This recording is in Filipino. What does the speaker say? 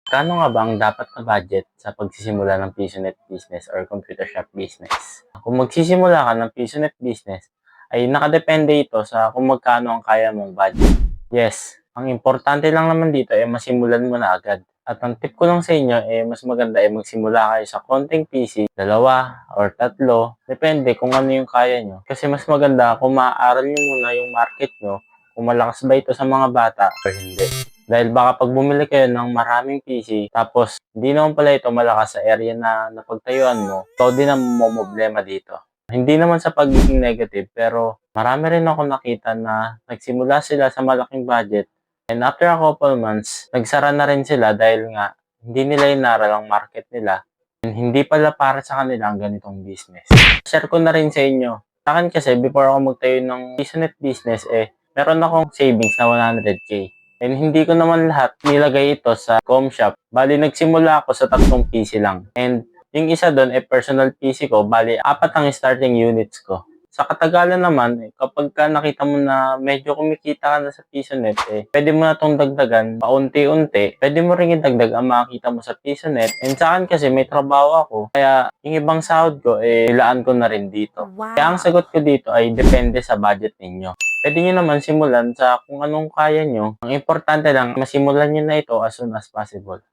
Kano nga ba ang dapat na budget sa pagsisimula ng PisoNet business or computer shop business? Kung magsisimula ka ng PisoNet business, ay nakadepende ito sa kung magkano ang kaya mong budget. Yes, ang importante lang naman dito ay masimulan mo na agad. At ang tip ko lang sa inyo mas maganda ay magsimula kayo sa konting PC, dalawa or tatlo, depende kung ano yung kaya nyo. Kasi mas maganda kung maaaral nyo muna yung market nyo, kung malakas ba ito sa mga bata or hindi. Dahil baka pag bumili kayo ng maraming PC, tapos hindi naman pala ito malakas sa area na napagtayuan mo, ikaw din ang problema dito. Hindi naman sa pagiging negative, pero marami rin ako nakita na nagsimula sila sa malaking budget. And after a couple months, nagsara na rin sila dahil nga hindi nila inaral ang market nila. And hindi pala para sa kanila ang ganitong business. Share ko na rin sa inyo. Sa akin kasi, before ako magtayo ng PisoNet business, meron akong savings na 100k. And hindi ko naman lahat nilagay ito sa com shop. Bali, nagsimula ako sa 3 PC lang. And yung isa doon personal PC ko. Bali, 4 ang starting units ko. Sa katagalan naman, kapag ka nakita mo na medyo kumikita ka na sa PisoNet, pwede mo na itong dagdagan paunti-unti. Pwede mo rin idagdag ang makikita mo sa PisoNet. And sa akin kasi may trabaho ako. Kaya yung ibang sahod ko, ilaan ko na rin dito. Wow. Kaya ang sagot ko dito ay depende sa budget ninyo. Pwede nyo naman simulan sa kung anong kaya nyo. Ang importante lang, masimulan nyo na ito as soon as possible.